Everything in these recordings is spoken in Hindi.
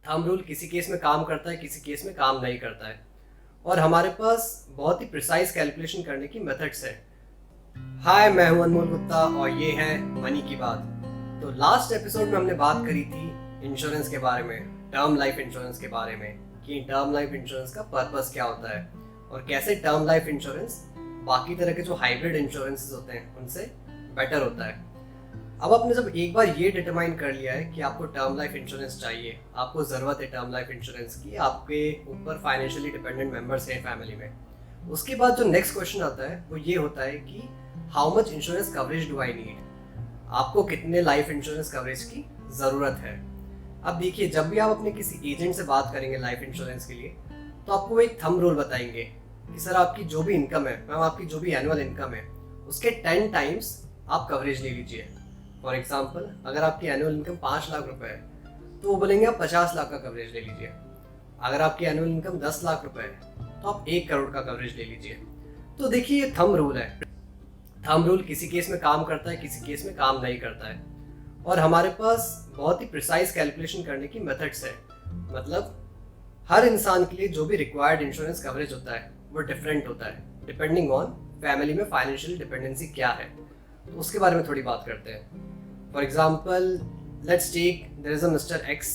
थंब रूल किसी केस में काम करता है, किसी केस में काम नहीं करता है, और हमारे पास बहुत ही प्रिसाइज कैलकुलेशन करने की मेथड्स है। हाय, मैं हूं अनमोल गुप्ता और ये है मनी की बात। तो लास्ट एपिसोड में हमने बात करी थी इंश्योरेंस के बारे में, टर्म लाइफ इंश्योरेंस के बारे में, कि टर्म लाइफ इंश्योरेंस का पर्पस क्या होता है और कैसे टर्म लाइफ इंश्योरेंस बाकी तरह के जो हाइब्रिड इंश्योरेंसेस होते हैं उनसे बेटर होता है। अब आपने जब एक बार ये डिटरमाइन कर लिया है कि आपको टर्म लाइफ इंश्योरेंस चाहिए, आपको ज़रूरत है टर्म लाइफ इंश्योरेंस की, आपके ऊपर फाइनेंशियली डिपेंडेंट मेंबर्स हैं फैमिली में, उसके बाद जो नेक्स्ट क्वेश्चन आता है वो ये होता है कि how much insurance coverage do I need. आपको कितने लाइफ इंश्योरेंस कवरेज की ज़रूरत है। अब देखिए, जब भी आप अपने किसी एजेंट से बात करेंगे लाइफ इंश्योरेंस के लिए, तो आपको वो एक थंब रूल बताएंगे कि सर आपकी जो भी इनकम है, मैम आपकी जो भी एनुअल इनकम है, उसके 10 टाइम्स आप कवरेज ले लीजिए। फॉर एग्जाम्पल, अगर आपकी एनुअल इनकम 5 लाख रुपए है तो वो बोलेंगे आप 50 लाख का कवरेज ले लीजिए। अगर आपकी एनुअल इनकम 10 लाख रुपए है तो आप 1 करोड़ का कवरेज ले लीजिए। तो देखिए, ये थंब रूल है। थंब रूल किसी केस में काम करता है, किसी केस में काम नहीं करता है, और हमारे पास बहुत ही प्रिसाइज कैलकुलेशन करने की मेथड्स है। मतलब हर इंसान के लिए जो भी रिक्वायर्ड इंश्योरेंस कवरेज होता है वो डिफरेंट होता है, डिपेंडिंग ऑन फैमिली में फाइनेंशियल डिपेंडेंसी क्या है। तो उसके बारे में थोड़ी बात करते हैं। For example, let's take there is a mister X.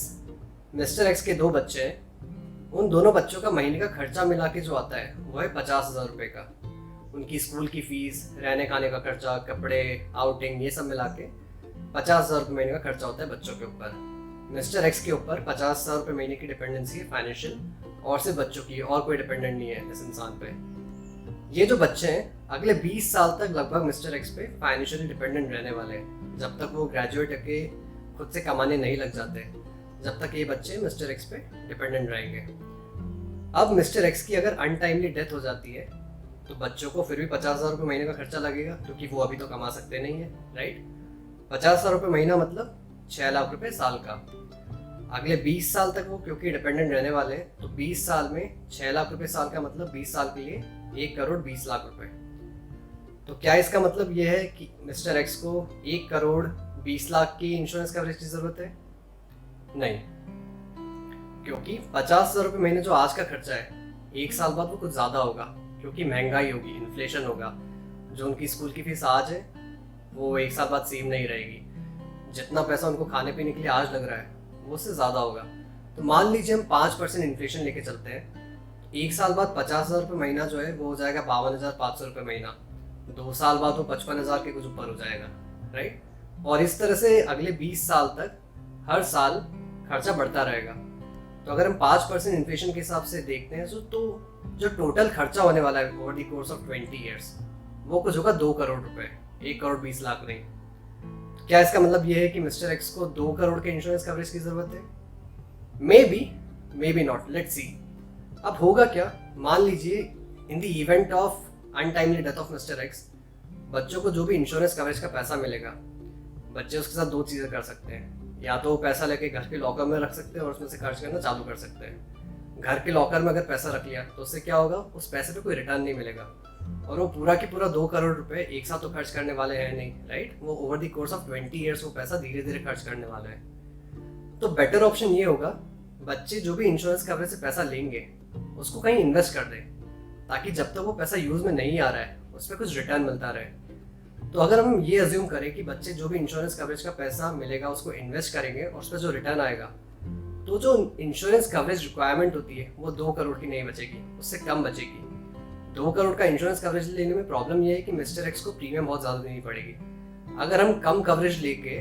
Mister X के 2 बच्चे हैं। उन दोनों बच्चों का महीने का खर्चा मिला के जो आता है वो है 50,000 रुपये का। उनकी स्कूल की फीस, रहने खाने का खर्चा, कपड़े, आउटिंग, ये सब मिला के 50,000 रुपये महीने का खर्चा होता है बच्चों के ऊपर। मिस्टर एक्स के ऊपर 50,000 रुपये महीने की डिपेंडेंसी है फाइनेंशियल, और सिर्फ बच्चों की, और कोई डिपेंडेंट नहीं है इस इंसान पे। ये जो बच्चे हैं अगले 20 साल तक लगभग मिस्टर एक्स पे फाइनेंशियली डिपेंडेंट रहने वाले हैं, जब तक वो ग्रेजुएट होके खुद से कमाने नहीं लग जाते, जब तक ये बच्चे मिस्टर एक्स पे डिपेंडेंट रहेंगे। अब मिस्टर एक्स की अगर अनटाइमली डेथ हो जाती है तो बच्चों को फिर भी 50,000 रुपये महीने का खर्चा लगेगा, क्योंकि वो अभी तो कमा सकते नहीं है, राइट। 50,000 रुपये महीना मतलब 6 लाख रुपये साल का। अगले 20 साल तक वो क्योंकि डिपेंडेंट रहने वाले हैं, तो 20 साल में 6 लाख रुपए साल का मतलब 20 साल के लिए 1 करोड़ 20 लाख रुपए। तो क्या इसका मतलब ये है कि मिस्टर एक्स को 1 करोड़ 20 लाख की इंश्योरेंस कवरेज की जरूरत है? नहीं, क्योंकि 50,000 रुपये महीने जो आज का खर्चा है, 1 साल बाद वो कुछ ज़्यादा होगा, क्योंकि महंगाई होगी, इन्फ्लेशन होगा। जो उनकी स्कूल की फीस आज है वो 1 साल बाद सेम नहीं रहेगी। जितना पैसा उनको खाने पीने के लिए आज लग रहा है वो उससे ज़्यादा होगा। तो मान लीजिए हम 5% इन्फ्लेशन लेके चलते हैं, 1 साल बाद 50,000 रुपये महीना जो है वो हो जाएगा 52,500 रुपये महीना। 2 साल बाद वो 55,000 के कुछ ऊपर हो जाएगा, राइट। और इस तरह से अगले 20 साल तक हर साल खर्चा बढ़ता रहेगा। तो अगर हम 5% इन्फ्लेशन के हिसाब से देखते हैं तो जो टोटल खर्चा होने वाला है over the course of 20 years वो कुछ होगा 2 करोड़ रुपए, 1 करोड़ 20 लाख नहीं। क्या इसका मतलब ये है कि मिस्टर एक्स को 2 करोड़ के इंश्योरेंस कवरेज की जरूरत है? May be not, let's see. अब होगा क्या, मान लीजिए in the event of untimely death of mister x, बच्चों को जो भी इंश्योरेंस कवरेज का पैसा मिलेगा, बच्चे उसके साथ 2 चीज़ें कर सकते हैं। या तो वो पैसा लेके घर के लॉकर में रख सकते हैं और उसमें से खर्च करना चालू कर सकते हैं। घर के लॉकर में अगर पैसा रख लिया तो उससे क्या होगा, उस पैसे पे कोई रिटर्न नहीं मिलेगा, और वो पूरा की पूरा 2 करोड़ रुपए एक साथ तो खर्च करने वाले हैं नहीं, राइट। वो over the course of 20 years वो पैसा धीरे धीरे खर्च करने वाला है। तो बेटर ऑप्शन ये होगा, बच्चे जो भी इंश्योरेंस कवरेज से पैसा लेंगे उसको कहीं इन्वेस्ट कर दें, ताकि जब तक वो पैसा यूज में नहीं आ रहा है उस पर कुछ रिटर्न मिलता रहे। तो अगर हम ये अज्यूम करें कि बच्चे जो भी इंश्योरेंस कवरेज का पैसा मिलेगा उसको इन्वेस्ट करेंगे और उस पर जो रिटर्न आएगा, तो जो इंश्योरेंस कवरेज रिक्वायरमेंट होती है वो 2 करोड़ की नहीं बचेगी, उससे कम बचेगी। 2 करोड़ का इंश्योरेंस कवरेज लेने में प्रॉब्लम ये है कि मिस्टर एक्स को प्रीमियम बहुत ज़्यादा देनी पड़ेगी। अगर हम कम कवरेज लेके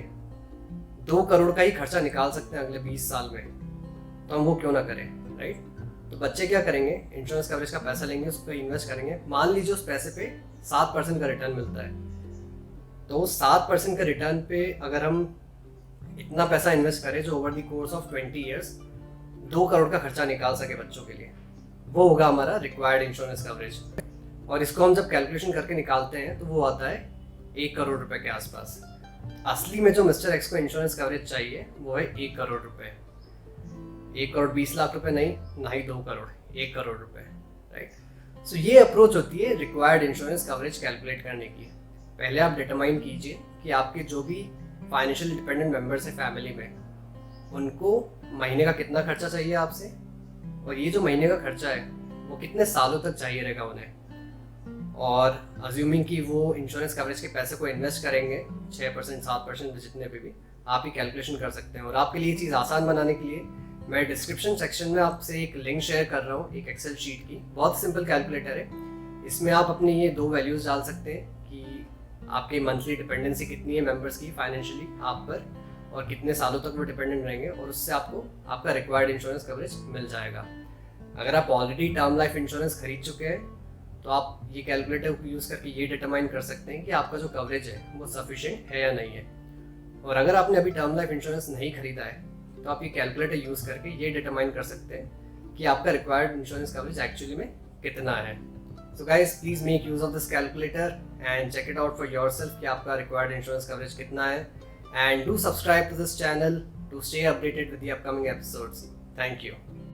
2 करोड़ का ही खर्चा निकाल सकते हैं अगले 20 साल में, तो हम वो क्यों ना करें, राइट। तो बच्चे क्या करेंगे, इंश्योरेंस कवरेज का पैसा लेंगे, उस पर इन्वेस्ट करेंगे। मान लीजिए उस पैसे पे 7% का रिटर्न मिलता है, तो 7% का रिटर्न पे अगर हम इतना पैसा इन्वेस्ट करें जो over the course of 20 years 2 crore का खर्चा निकाल सके बच्चों के लिए, वो होगा हमारा रिक्वायर्ड इंश्योरेंस कवरेज। और इसको हम जब कैलकुलेशन करके निकालते हैं तो वो आता है 1 करोड़ रुपए के आसपास। असली में जो मिस्टर एक्स को इंश्योरेंस कवरेज चाहिए वो है 1 करोड़ रुपए। 1 करोड़ 20 लाख रुपए नहीं, ना ही 2 करोड़, 1 करोड़ रुपए, राइट। सो ये अप्रोच होती है रिक्वायर्ड इंश्योरेंस कवरेज कैलकुलेट करने की। पहले आप डिटरमाइन कीजिए कि आपके जो भी फाइनेंशियल डिपेंडेंट मेंबर्स हैं फैमिली में, उनको महीने का कितना खर्चा चाहिए आपसे, और ये जो महीने का खर्चा है वो कितने सालों तक चाहिए रहेगा उन्हें, और अज्यूमिंग कि वो इंश्योरेंस कवरेज के पैसे को इन्वेस्ट करेंगे 6% 7% जितने पे भी, आप ही कैलकुलेशन कर सकते हैं। और आपके लिए ये चीज़ आसान बनाने के लिए मैं डिस्क्रिप्शन सेक्शन में आपसे एक लिंक शेयर कर रहा हूँ, एक एक्सेल शीट की। बहुत सिंपल कैलकुलेटर है। इसमें आप अपनी ये 2 वैल्यूज़ डाल सकते हैं कि आपकी मंथली डिपेंडेंसी कितनी है मेंबर्स की फाइनेंशियली आप पर, और कितने सालों तक वो डिपेंडेंट रहेंगे, और उससे आपको आपका रिक्वायर्ड इंश्योरेंस कवरेज मिल जाएगा। अगर आप ऑलरेडी टर्म लाइफ इंश्योरेंस खरीद चुके हैं तो आप ये कैलकुलेटर को यूज़ करके ये डिटरमाइन कर सकते हैं कि आपका जो कवरेज है वो सफिशिएंट है या नहीं है। और अगर आपने अभी टर्म लाइफ इंश्योरेंस नहीं खरीदा है तो आप ये कैलकुलेटर यूज़ करके ये डिटरमाइन कर सकते हैं कि आपका रिक्वायर्ड इंश्योरेंस कवरेज एक्चुअली में कितना है। So guys, please make use of this calculator and check it out for yourself कि आपका रिक्वायर्ड इंश्योरेंस कवरेज कितना है। And do subscribe to this channel to stay updated with the upcoming episodes. Thank you.